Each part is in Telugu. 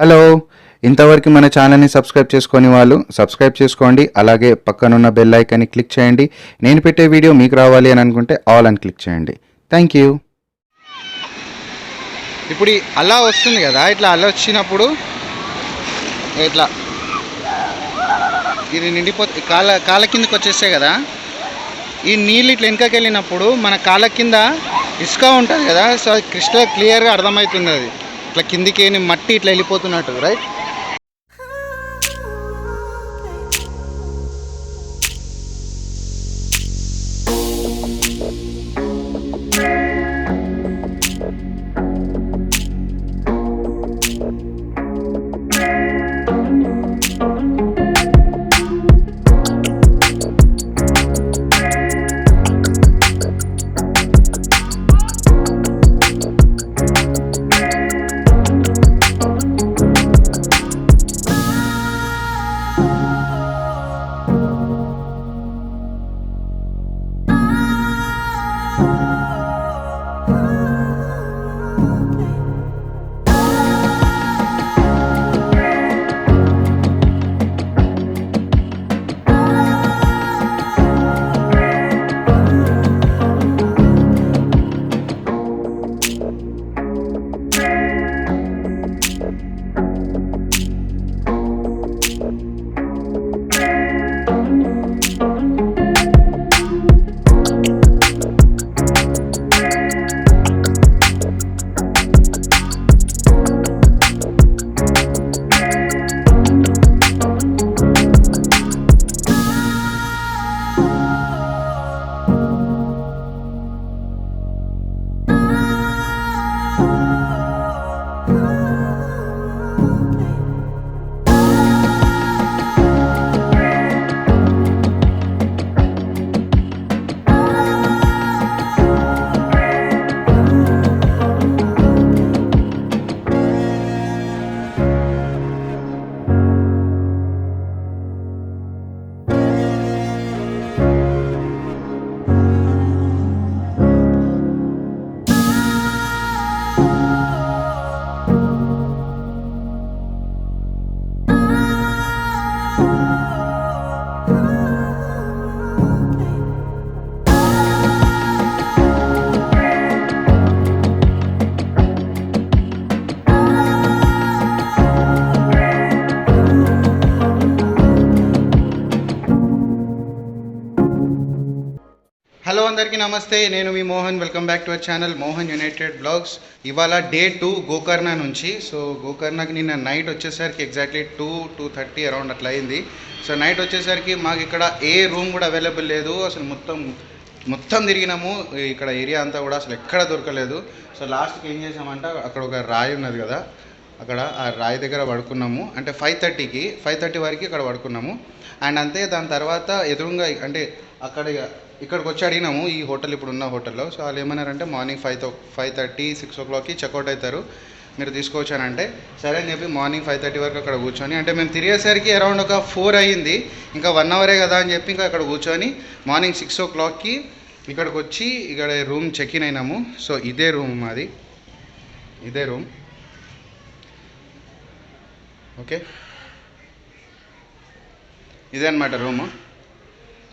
హలో! ఇంతవరకు మన ఛానల్‌ని సబ్స్క్రైబ్ చేసుకొని వాళ్ళు సబ్స్క్రైబ్ చేసుకోండి. అలాగే పక్కనున్న బెల్ ఐకాన్‌ని క్లిక్ చేయండి. నేను పెట్టే వీడియో మీకు రావాలి అని అనుకుంటే ఆల్ అని క్లిక్ చేయండి. Thank you. ఇప్పుడు అలా వస్తుంది కదా, ఇట్లా అలా వచ్చినప్పుడు ఇట్లా ఇది నిండిపోతే కాళ్ళ కిందకి వచ్చేస్తాయి కదా. ఈ నీళ్ళు ఇట్లా వెనకకి వెళ్ళినప్పుడు మన కాళ్ళ కింద ఇసుక ఉంటుంది కదా, సో అది క్లియర్గా అర్థమవుతుంది. అది ఇట్లా కిందికి మట్టి ఇట్లా వెళ్ళిపోతున్నట్టు, రైట్? హలో అందరికీ నమస్తే, నేను మీ Mohan. Welcome back to our channel Mohan united blogs. ఇవాళ డే 2 గోకర్ణ నుంచి. సో గోకర్ణకి నిన్న నైట్ వచ్చేసరికి ఎగ్జాక్ట్లీ 2:30 అరౌండ్ అట్లా అయింది. సో నైట్ వచ్చేసరికి మాకు ఇక్కడ ఏ రూమ్ కూడా అవైలబుల్ లేదు. అసలు మొత్తం తిరిగినాము ఇక్కడ ఏరియా అంతా కూడా, అసలు ఎక్కడ దొరకలేదు. సో లాస్ట్కి ఏం చేసామంటే, అక్కడ ఒక రాయి ఉన్నది కదా, అక్కడ ఆ రాయి దగ్గర పడుకున్నాము. అంటే 5:30 వరకు ఇక్కడ పడుకున్నాము. అండ్ అంతే. దాని తర్వాత ఎదురుగా అంటే ఇక్కడికి వచ్చి అడిగినాము ఈ హోటల్, ఇప్పుడు ఉన్న హోటల్లో. సో వాళ్ళు ఏమన్నారంటే మార్నింగ్ 5:30, 6 o'clockకి చెక్అవుట్ అవుతారు, మీరు తీసుకోవచ్చానంటే సరే అని చెప్పి మార్నింగ్ 5:30 వరకు అక్కడ కూర్చొని, అంటే మేము తిరిగేసరికి అరౌండ్ ఒక 4 అయ్యింది. ఇంకా 1 అవరే కదా అని చెప్పి ఇంకా అక్కడ కూర్చొని మార్నింగ్ 6 o'clockకి ఇక్కడికి వచ్చి ఇక్కడ రూమ్ చెక్ ఇన్ అయినాము. సో ఇదే రూమ్ మాది, ఇదే రూమ్. ఓకే, ఇదే అనమాట రూము.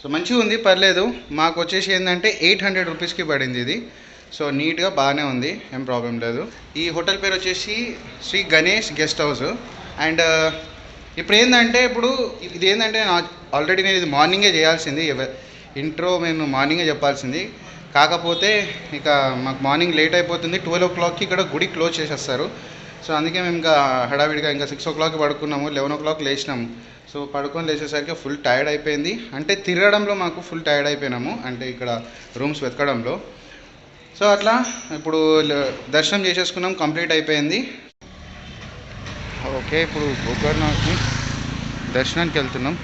సో మంచిగా ఉంది, పర్లేదు. మాకు వచ్చేసి ఏంటంటే 800 రూపీస్కి పడింది ఇది. సో నీట్గా బాగానే ఉంది, ఏం ప్రాబ్లం లేదు. ఈ హోటల్ పేరు వచ్చేసి Shri Ganesh guest house. And ఇప్పుడు ఏంటంటే, ఇది ఏంటంటే ఆల్రెడీ నేను ఇది మార్నింగే చేయాల్సింది, ఇంట్రో నేను మార్నింగే చెప్పాల్సింది. కాకపోతే ఇక మాకు మార్నింగ్ లేట్ అయిపోతుంది. 12 o'clockకి ఇక్కడ గుడి క్లోజ్ చేసేస్తారు. సో అందుకే మేము ఇంకా హడావిడిగా ఇంకా 6 o'clockకి పడుకున్నాము, 11 o'clock లేచినాము. సో పడుకొని లేచేసరికి ఫుల్ టైర్డ్ అయిపోయింది. అంటే తిరగడంలో మాకు ఫుల్ టైర్డ్ అయిపోయినాము, అంటే ఇక్కడ రూమ్స్ వెతకడంలో. సో అట్లా ఇప్పుడు దర్శనం చేసేసుకున్నాం, కంప్లీట్ అయిపోయింది. ఓకే, ఇప్పుడు గోకర్ణకి దర్శనానికి వెళ్తున్నాం.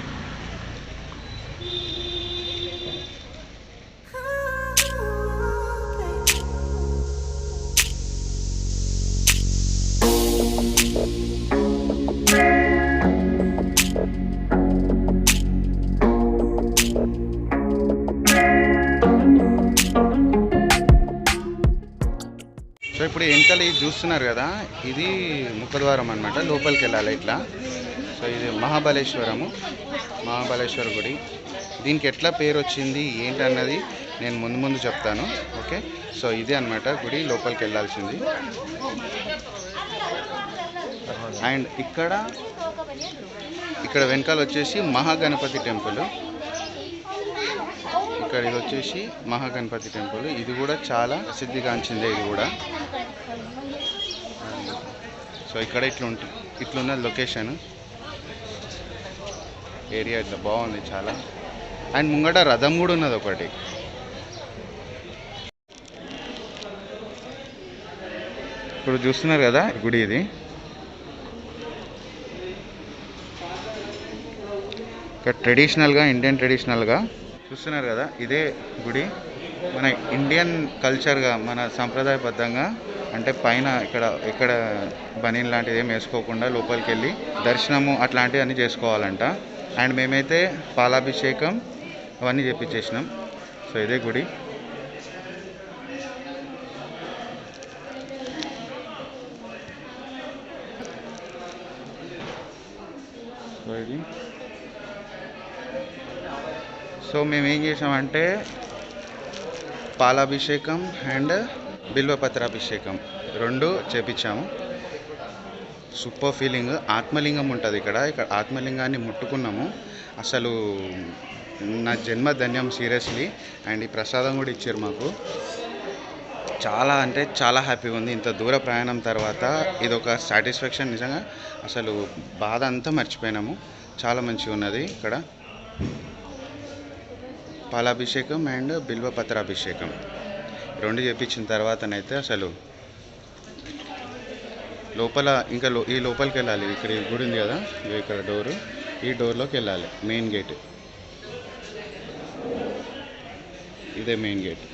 సో ఇప్పుడు వెనకాల ఈ జూ చూస్తున్నారు కదా, ఇది ముఖద్వారం అనమాట. లోపలికి వెళ్ళాలి ఇట్లా. సో ఇది మహాబలేశ్వర గుడి. దీనికి ఎట్లా పేరు వచ్చింది ఏంటి అన్నది నేను ముందు చెప్తాను. ఓకే, సో ఇదే అనమాట గుడి, లోపలికి వెళ్ళాల్సింది. అండ్ ఇక్కడ వెనకాల వచ్చేసి మహాగణపతి టెంపుల్. ఇక్కడ ఇది వచ్చేసి మహాగణపతి టెంపుల్. ఇది కూడా చాలా ప్రసిద్ధిగాంచిందే ఇది కూడా. సో ఇక్కడ ఇట్లున్న లొకేషన్ ఏరియా ఇట్లా బాగుంది చాలా. అండ్ ముంగట రథం కూడా ఉన్నది ఒకటి. ఇప్పుడు చూస్తున్నారు కదా గుడి, ఇది ఇక్కడ ట్రెడిషనల్గా, ఇండియన్ ట్రెడిషనల్గా చూస్తున్నారు కదా, ఇదే గుడి. మన ఇండియన్ కల్చర్గా, మన సాంప్రదాయబద్ధంగా అంటే పైన ఇక్కడ బనీన్ లాంటిది ఏం వేసుకోకుండా లోపలికి వెళ్ళి దర్శనము అట్లాంటివి అన్నీ చేసుకోవాలంట. అండ్ మేమైతే పాలాభిషేకం అవన్నీ చేపించేసినాం. సో ఇదే గుడి. సో ఇది మేము ఏం చేసామంటే పాలాభిషేకం అండ్ బిల్వపత్రాభిషేకం 2 చేపించాము. Super feeling. ఆత్మలింగం ఉంటుంది ఇక్కడ ఆత్మలింగాన్ని ముట్టుకున్నాము. అసలు నా జన్మ ధన్యం సీరియస్లీ. అండ్ ఈ ప్రసాదం కూడా ఇచ్చారు మాకు. చాలా అంటే చాలా హ్యాపీగా ఉంది. ఇంత దూర ప్రయాణం తర్వాత ఇదొక సాటిస్ఫాక్షన్. నిజంగా అసలు బాధ అంతా మర్చిపోయినాము. చాలా మంచిగా ఉన్నది ఇక్కడ. పాలాభిషేకం అండ్ బిల్వపత్రాభిషేకం 2 చేపించిన తర్వాతనైతే అసలు లోపల ఇంకా ఈ లోపలికి వెళ్ళాలి. ఇక్కడ ఈ గుడి ఉంది కదా, ఇక్కడ డోరు, ఈ డోర్లోకి వెళ్ళాలి. మెయిన్ గేట్ ఇదే, మెయిన్ గేట్.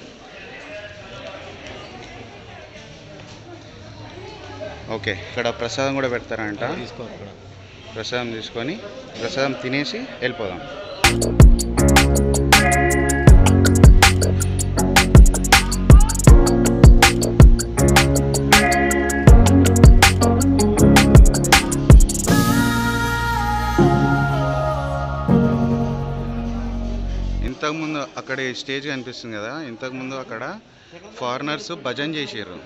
ఓకే, ఇక్కడ ప్రసాదం కూడా పెడతారంట. ప్రసాదం తీసుకొని ప్రసాదం తినేసి వెళ్ళిపోదాం. ఇంతకుముందు అక్కడ స్టేజ్ కనిపిస్తుంది కదా, ఇంతకుముందు అక్కడ ఫారినర్స్ భజన చేసారు.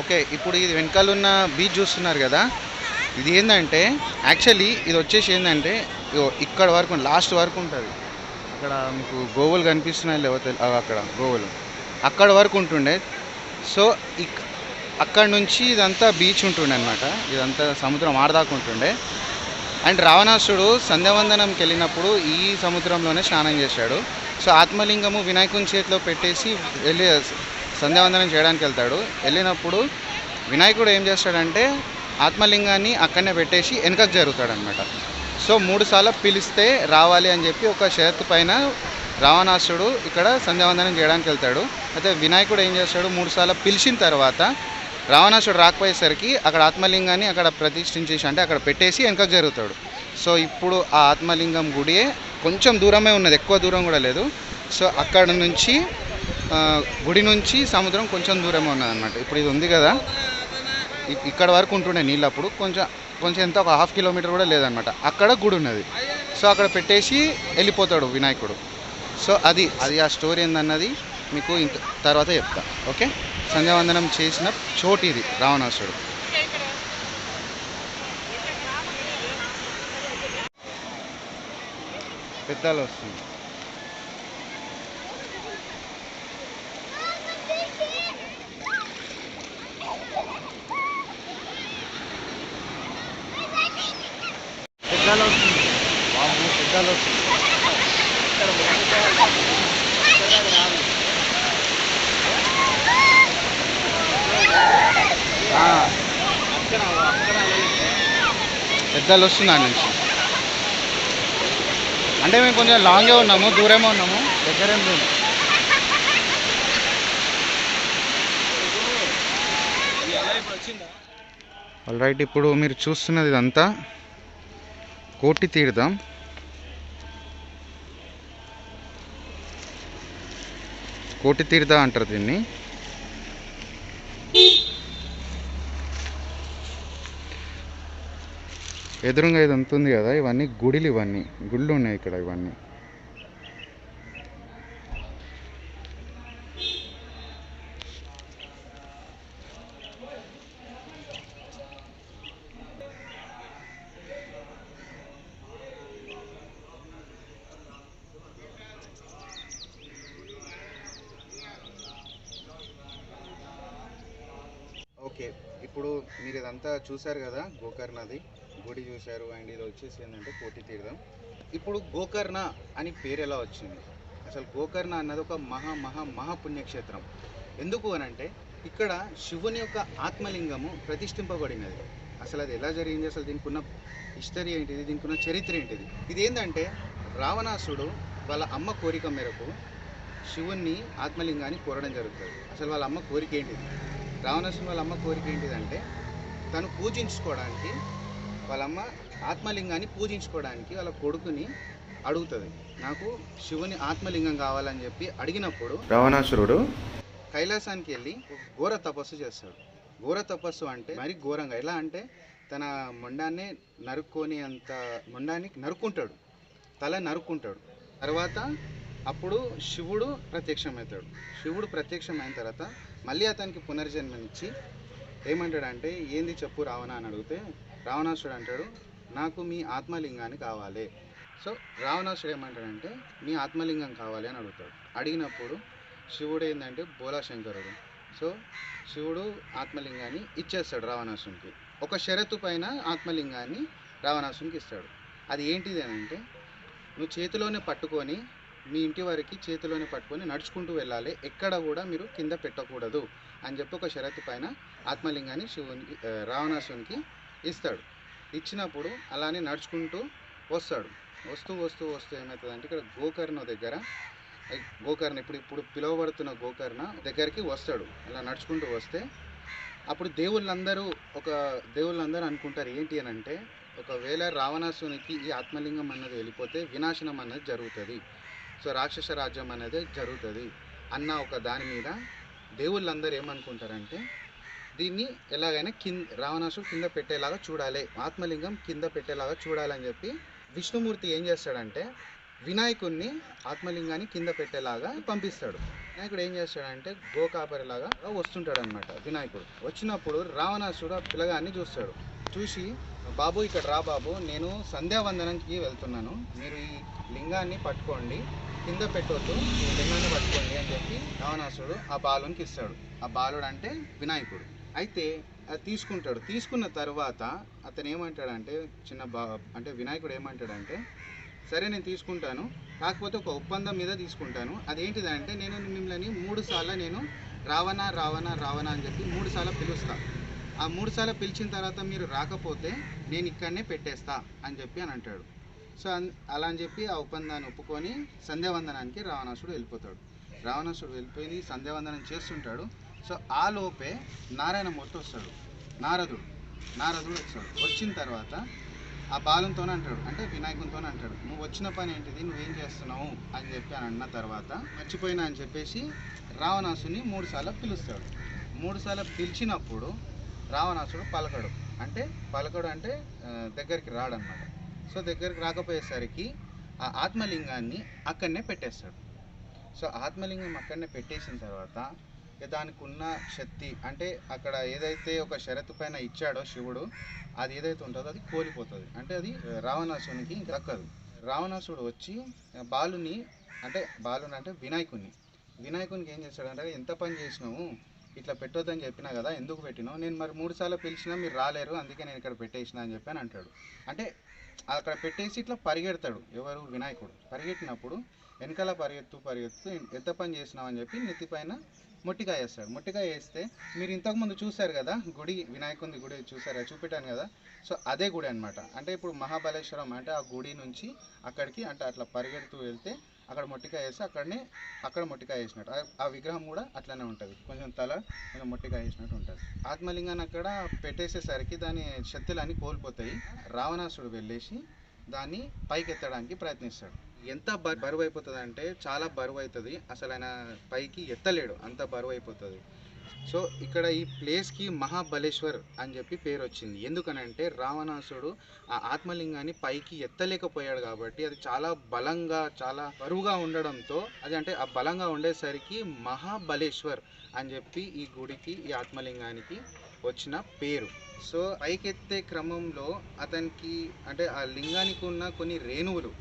ఓకే, ఇప్పుడు ఇది వెనకాల ఉన్న బీచ్ చూస్తున్నారు కదా, ఇది ఏంటంటే యాక్చువల్లీ ఇది వచ్చేసి ఏంటంటే ఇక్కడ వరకు లాస్ట్ వరకు ఉంటుంది. అక్కడ మీకు గోవులు కనిపిస్తున్నాయి లేకపోతే అక్కడ గోవులు అక్కడ వరకు ఉంటుండే. సో అక్కడ నుంచి ఇదంతా బీచ్ ఉంటుండే అనమాట. ఇదంతా సముద్రం ఆడదాకా ఉంటుండే. అండ్ రావణాసుడు సంధ్యావందనంకి వెళ్ళినప్పుడు ఈ సముద్రంలోనే స్నానం చేశాడు. సో ఆత్మలింగము వినాయకుని చేతిలో పెట్టేసి వెళ్ళి సంధ్యావందనం చేయడానికి వెళ్తాడు. వెళ్ళినప్పుడు వినాయకుడు ఏం చేస్తాడంటే ఆత్మలింగాన్ని అక్కడనే పెట్టేసి వెనకకు జరుగుతాడనమాట. సో 3 సార్లు పిలిస్తే రావాలి అని చెప్పి ఒక షరతు పైన రావణాసుడు ఇక్కడ సంధ్యావందనం చేయడానికి వెళ్తాడు. అయితే వినాయకుడు ఏం చేస్తాడు, 3 సార్లు పిలిచిన తర్వాత రావణాసుడు రాకపోయేసరికి అక్కడ ఆత్మలింగాన్ని అక్కడ ప్రతిష్ఠించేసి అంటే అక్కడ పెట్టేసి వెనకకు జరుగుతాడు. సో ఇప్పుడు ఆ ఆత్మలింగం గుడి కొంచెం దూరమే ఉన్నది, ఎక్కువ దూరం కూడా లేదు. సో అక్కడ నుంచి గుడి నుంచి సముద్రం కొంచెం దూరమే ఉన్నది అనమాట. ఇప్పుడు ఇది ఉంది కదా, ఇక్కడ వరకు ఉంటుండే నీళ్ళు, అప్పుడు కొంచెం కొంచెం ఎంత ఒక 1/2 కిలోమీటర్ కూడా లేదనమాట. అక్కడ గుడి ఉన్నది. సో అక్కడ పెట్టేసి వెళ్ళిపోతాడు వినాయకుడు. సో అది ఆ స్టోరీ ఏందన్నది మీకు తర్వాత చెప్తా. ఓకే, సంధ్యావందనం చేసిన చోటు ఇది రావణాసుడు. పెద్దలు వస్తుంది. పెద్దలు వస్తుంది, పెద్దలు వస్తుంది. పెద్దలు వస్తుంది దాని నుంచి. అంటే మేము కొంచెం లాంగే ఉన్నాము, దూరమే ఉన్నాము, దగ్గరేం లేదు. ఆల్రైట్, ఇప్పుడు మీరు చూస్తున్నది ఇదంతా కోటి తీర్థం. కోటి తీర్థ అంటారు దీన్ని. ఎదురుగా ఇది ఉంటుంది కదా, ఇవన్నీ గుడిలు, ఇవన్నీ గుళ్ళు ఉన్నాయి ఇక్కడ. ఇవన్నీ ఓకే. ఇప్పుడు మీరు ఇదంతా చూశారు కదా, గోకర్ణది గుడి చూశారు. అండ్ ఇది వచ్చేసి ఏంటంటే కోటి తీర్థం. ఇప్పుడు గోకర్ణ అని పేరు ఎలా వచ్చింది? అసలు గోకర్ణ అన్నది ఒక మహా పుణ్యక్షేత్రం. ఎందుకు అనంటే ఇక్కడ శివుని యొక్క ఆత్మలింగము ప్రతిష్ఠింపబడినది. అసలు అది ఎలా జరిగింది, అసలు దీనికి ఉన్న హిస్టరీ ఏంటిది, దీనికి ఉన్న చరిత్ర ఏంటిది? ఇది ఏంటంటే రావణాసుడు వాళ్ళ అమ్మ కోరిక మేరకు శివుణ్ణి ఆత్మలింగాన్ని కోరడం జరుగుతుంది. అసలు వాళ్ళ అమ్మ కోరిక ఏంటిది? రావణాసుడు వాళ్ళ అమ్మ కోరిక ఏంటిదంటే తను పూజించుకోవడానికి, వాళ్ళమ్మ ఆత్మలింగాన్ని పూజించుకోవడానికి వాళ్ళ కొడుకుని అడుగుతుంది. నాకు శివుని ఆత్మలింగం కావాలని చెప్పి అడిగినప్పుడు రావణాసురుడు కైలాసానికి వెళ్ళి ఘోర తపస్సు చేస్తాడు. ఘోర తపస్సు అంటే మరి ఘోరంగా, ఎలా అంటే తన మొండాన్ని మొండాన్ని నరుక్కుంటాడు, తల నరుక్కుంటాడు. తర్వాత అప్పుడు శివుడు ప్రత్యక్షమవుతాడు. శివుడు ప్రత్యక్షమైన తర్వాత మళ్ళీ అతనికి పునర్జన్మనిచ్చి ఏమంటాడంటే, ఏంది చెప్పు రావణ అని అడిగితే రావణాసుడు అంటాడు, నాకు మీ ఆత్మలింగాన్ని కావాలి. సో రావణాసుడు ఏమంటాడంటే మీ ఆత్మలింగం కావాలి అని అడుగుతాడు. అడిగినప్పుడు శివుడు ఏంటంటే బోలాశంకరుడు. సో శివుడు ఆత్మలింగాన్ని ఇచ్చేస్తాడు రావణాసునికి. ఒక షరతు పైన ఆత్మలింగాన్ని రావణాసునికి ఇస్తాడు. అది ఏంటిది అని అంటే, నువ్వు చేతిలోనే పట్టుకొని మీ ఇంటి వరకు చేతిలోనే పట్టుకొని నడుచుకుంటూ వెళ్ళాలి, ఎక్కడ కూడా మీరు కింద పెట్టకూడదు అని చెప్పి ఒక షరతు పైన ఆత్మలింగాన్ని రావణాసునికి ఇస్తాడు. ఇచ్చినప్పుడు అలానే నడుచుకుంటూ వస్తాడు. వస్తూ ఏమవుతుందంటే ఇక్కడ గోకర్ణ దగ్గర, గోకర్ణ ఇప్పుడు పిలువబడుతున్న గోకర్ణ దగ్గరికి వస్తాడు. అలా నడుచుకుంటూ వస్తే అప్పుడు దేవుళ్ళందరూ అనుకుంటారు ఏంటి అని అంటే, ఒకవేళ రావణాసునికి ఈ ఆత్మలింగం అన్నది వెళ్ళిపోతే వినాశనం అన్నది జరుగుతుంది, సో రాక్షస రాజ్యం అనేది జరుగుతుంది అన్న ఒక దాని మీద దేవుళ్ళందరూ ఏమనుకుంటారంటే దీన్ని ఎలాగైనా రావణాసుడు కింద పెట్టేలాగా చూడాలి, ఆత్మలింగం కింద పెట్టేలాగా చూడాలని చెప్పి విష్ణుమూర్తి ఏం చేస్తాడంటే వినాయకుడిని ఆత్మలింగాన్ని కింద పెట్టేలాగా పంపిస్తాడు. వినాయకుడు ఏం చేస్తాడంటే గోకాపరిలాగా వస్తుంటాడు అనమాట. వినాయకుడు వచ్చినప్పుడు రావణాసుడు ఆ పిల్లగాన్ని చూస్తాడు. చూసి, బాబు ఇక్కడ రా బాబు, నేను సంధ్యావందనానికి వెళ్తున్నాను, మీరు ఈ లింగాన్ని పట్టుకోండి, కింద పెట్టొద్దు, ఈ లింగాన్ని పట్టుకోండి అని చెప్పి రావణాసుడు ఆ బాలునికి ఇస్తాడు. ఆ బాలుడు అంటే వినాయకుడు. అయితే అది తీసుకుంటాడు. తీసుకున్న తర్వాత అతను ఏమంటాడంటే అంటే వినాయకుడు ఏమంటాడంటే, సరే నేను తీసుకుంటాను, కాకపోతే ఒక ఒప్పందం మీద తీసుకుంటాను. అదేంటిదంటే నేను మిమ్మల్ని 3 సార్లు నేను రావణ రావణ రావణ అని చెప్పి 3 సార్లు పిలుస్తాను. ఆ 3 సార్లు పిలిచిన తర్వాత మీరు రాకపోతే నేను ఇక్కడనే పెట్టేస్తా అని చెప్పి అని అంటాడు. సో అలా అని చెప్పి ఆ ఒప్పందాన్ని ఒప్పుకొని సంధ్యావందనానికి రావణాసుడు వెళ్ళిపోతాడు. రావణాసుడు వెళ్ళిపోయి సంధ్యావందనం చేస్తుంటాడు. సో ఆ లోపే నారాయణమూర్తి వస్తాడు, నారదుడు వస్తాడు. వచ్చిన తర్వాత ఆ బాలంతోనే అంటాడు, అంటే వినాయకునితోనే అంటాడు, నువ్వు వచ్చిన పని ఏంటిది, నువ్వేం చేస్తున్నావు అని చెప్పి అని అన్న తర్వాత మర్చిపోయినా అని చెప్పేసి రావణాసుని 3 సార్లు పిలుస్తాడు. 3 సార్లు పిలిచినప్పుడు రావణాసుడు పలకడు అంటే దగ్గరికి రాడనమాట. సో దగ్గరికి రాకపోయేసరికి ఆ ఆత్మలింగాన్ని అక్కడనే పెట్టేస్తాడు. సో ఆత్మలింగం అక్కడనే పెట్టేసిన తర్వాత దానికి ఉన్న శక్తి, అంటే అక్కడ ఏదైతే ఒక షరతు పైన ఇచ్చాడో శివుడు, అది ఏదైతే ఉంటుందో అది కోల్పోతుంది. అంటే అది రావణాసునికి ఇంక దక్కదు. రావణాసుడు వచ్చి బాలుని అంటే వినాయకునికి ఏం చేస్తాడంటే, ఎంత పని చేసినావు, ఇట్లా పెట్టొద్దని చెప్పినా కదా, ఎందుకు పెట్టినావు, నేను మరి 3 సార్లు పిలిచినా మీరు రాలేరు, అందుకే నేను ఇక్కడ పెట్టేసిన అని చెప్పి అని అంటాడు. అంటే అక్కడ పెట్టేసి ఇట్లా పరిగెడతాడు. ఎవరు? వినాయకుడు. పరిగెట్టినప్పుడు వెనకాల పరిగెత్తు ఎంత పని చేసినావు అని చెప్పి నెత్తిపైన మొట్టికాయ వేస్తాడు. మొట్టికాయ వేస్తే మీరు ఇంతకుముందు చూశారు కదా వినాయకుని గుడి చూసారా, చూపెట్టాను కదా. సో అదే గుడి అనమాట. అంటే ఇప్పుడు మహాబలేశ్వరం అంటే ఆ గుడి నుంచి అక్కడికి అంటే అట్లా పరిగెడుతూ వెళ్తే అక్కడ మొట్టికాయ వేస్తే అక్కడ మొట్టికాయ వేసినట్టు ఆ విగ్రహం కూడా అట్లనే ఉంటుంది. కొంచెం కొంచెం మొట్టికాయ వేసినట్టు ఉంటుంది. ఆత్మలింగాన్ని అక్కడ పెట్టేసేసరికి దాని శక్తులన్నీ కోల్పోతాయి. రావణాసుడు వెళ్ళేసి దాన్ని పైకెత్తడానికి ప్రయత్నిస్తాడు. ఎంత బరువు అయిపోతుంది అంటే చాలా బరువు అవుతుంది. అసలు ఆయన పైకి ఎత్తలేడు, అంత బరువు అయిపోతుంది. సో ఇక్కడ ఈ ప్లేస్కి మహాబలేశ్వర్ అని చెప్పి పేరు వచ్చింది. ఎందుకనంటే రావణాసుడు ఆ ఆత్మలింగాన్ని పైకి ఎత్తలేకపోయాడు కాబట్టి, అది చాలా బలంగా చాలా బరువుగా ఉండడంతో అది అంటే ఆ బలంగా ఉండేసరికి మహాబలేశ్వర్ అని చెప్పి ఈ గుడికి ఈ ఆత్మలింగానికి వచ్చిన పేరు. సో పైకెత్తే క్రమంలో అతనికి అంటే ఆ లింగానికి ఉన్న కొన్ని రేణువులు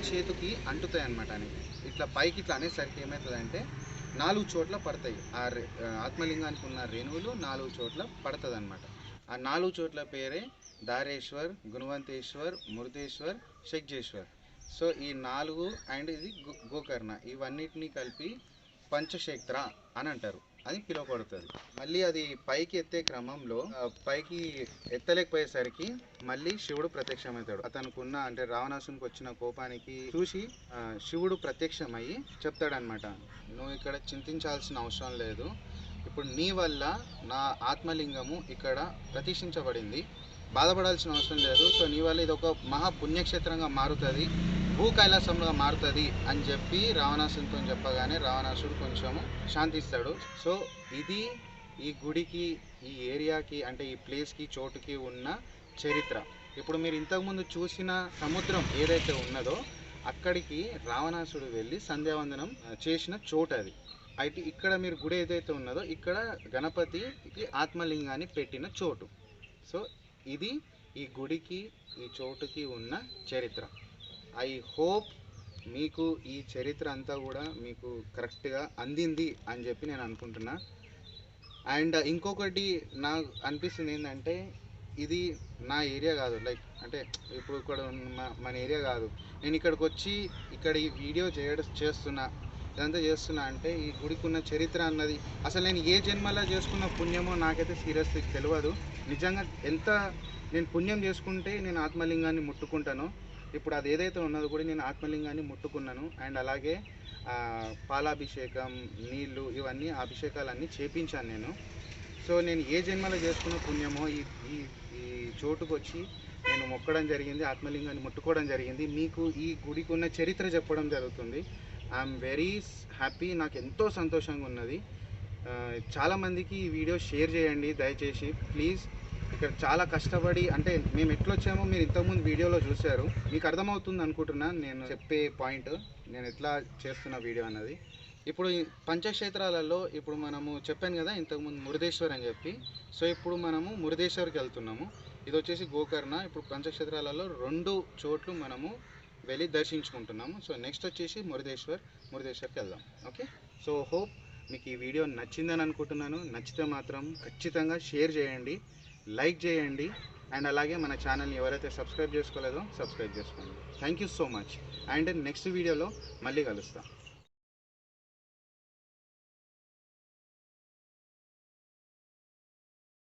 చేతికి అంటుతాయి అన్నమాట. అనేది ఇట్లా పైకి ఇట్లా అనేసరికి ఏమవుతుందంటే 4 చోట్ల పడతాయి. ఆ ఆత్మలింగానికి ఉన్న రేణువులు 4 చోట్ల పడుతుంది అనమాట. ఆ 4 చోట్ల పేరే దారేశ్వర్, గుణవంతేశ్వర్, మురుదేశ్వర్, షగ్జేశ్వర్. సో ఈ 4 అండ్ ఇది గోకర్ణ, ఇవన్నిటిని కలిపి పంచక్షేత్ర అని అంటారు. అది పిలువబడుతుంది. మళ్ళీ అది పైకి ఎత్తే క్రమంలో పైకి ఎత్తలేకపోయేసరికి మళ్ళీ శివుడు ప్రత్యక్షమవుతాడు. అతనుకున్న అంటే రావణాసునికి వచ్చిన కోపానికి చూసి శివుడు ప్రత్యక్షమయ్యి చెప్తాడనమాట, నువ్వు ఇక్కడ చింతించాల్సిన అవసరం లేదు, ఇప్పుడు నీ వల్ల నా ఆత్మలింగము ఇక్కడ ప్రతిష్ఠించబడింది, బాధపడాల్సిన అవసరం లేదు. సో నీ వల్ల ఇది ఒక మహాపుణ్యక్షేత్రంగా మారుతుంది, భూ కైలాసంలో మారుతుంది అని చెప్పి రావణాసునితో చెప్పగానే రావణాసుడు కొంచెము శాంతిస్తాడు. సో ఇది ఈ గుడికి, ఈ ఏరియాకి అంటే ఈ ప్లేస్కి, చోటుకి ఉన్న చరిత్ర. ఇప్పుడు మీరు ఇంతకుముందు చూసిన సముద్రం ఏదైతే ఉన్నదో అక్కడికి రావణాసుడు వెళ్ళి సంధ్యావందనం చేసిన చోటు అది. అయితే ఇక్కడ మీరు గుడి ఏదైతే ఉన్నదో ఇక్కడ గణపతికి ఆత్మలింగాన్ని పెట్టిన చోటు. సో ఇది ఈ గుడికి, ఈ చోటుకి ఉన్న చరిత్ర. ఐ హోప్ మీకు ఈ చరిత్ర అంతా కూడా మీకు కరెక్ట్గా అందింది అని చెప్పి నేను అనుకుంటున్నా. అండ్ ఇంకొకటి నాకు అనిపిస్తుంది ఏంటంటే, ఇది నా ఏరియా కాదు, లైక్ అంటే ఇప్పుడు ఇక్కడ మన ఏరియా కాదు. నేను ఇక్కడికి వచ్చి ఇక్కడ ఈ వీడియో ఇదంతా చేస్తున్నా అంటే ఈ గుడికి ఉన్న చరిత్ర అన్నది అసలు నేను ఏ జన్మలా చేసుకున్న పుణ్యమో నాకైతే సీరియస్లీ తెలియదు. నిజంగా ఎంత నేను పుణ్యం చేసుకుంటే నేను ఆత్మలింగాన్ని ముట్టుకుంటానో, ఇప్పుడు అది ఏదైతే ఉన్నదో కూడా నేను ఆత్మలింగాన్ని ముట్టుకున్నాను. అండ్ అలాగే పాలాభిషేకం, నీళ్ళు, ఇవన్నీ అభిషేకాలన్నీ చేపించాను నేను. సో నేను ఏ జన్మలో చేసుకున్న పుణ్యమో ఈ చోటుకు వచ్చి నేను మొక్కడం జరిగింది, ఆత్మలింగాన్ని ముట్టుకోవడం జరిగింది. మీకు ఈ గుడికి ఉన్న చరిత్ర చెప్పడం జరుగుతుంది. ఐఎమ్ వెరీ హ్యాపీ, నాకు ఎంతో సంతోషంగా ఉన్నది. చాలామందికి ఈ వీడియో షేర్ చేయండి దయచేసి ప్లీజ్. ఇక్కడ చాలా కష్టపడి అంటే మేము ఎట్లా వచ్చామో మీరు ఇంతకుముందు వీడియోలో చూశారు, మీకు అర్థమవుతుంది అనుకుంటున్నాను నేను చెప్పే పాయింట్, నేను ఎట్లా చేస్తున్న వీడియో అన్నది. ఇప్పుడు పంచక్షేత్రాలలో ఇప్పుడు మనము చెప్పాను కదా ఇంతకుముందు మురుదేశ్వర్ అని చెప్పి. సో ఇప్పుడు మనము మురుదేశ్వర్కి వెళ్తున్నాము. ఇది వచ్చేసి గోకర్ణ. ఇప్పుడు పంచక్షేత్రాలలో 2 చోట్లు మనము వెళ్ళి దర్శించుకుంటున్నాము. సో నెక్స్ట్ వచ్చేసి మురుదేశ్వర్కి వెళ్దాం. ఓకే, సో హోప్ మీకు ఈ వీడియో నచ్చిందని అనుకుంటున్నాను. నచ్చితే మాత్రం ఖచ్చితంగా షేర్ చేయండి, లైక్ చేయండి. అండ్ అలాగే మన ఛానల్ని ఎవరైతే సబ్స్క్రైబ్ చేసుకోలేదో సబ్స్క్రైబ్ చేసుకోండి. Thank you so much. And next వీడియోలో మళ్ళీ కలుస్తాం.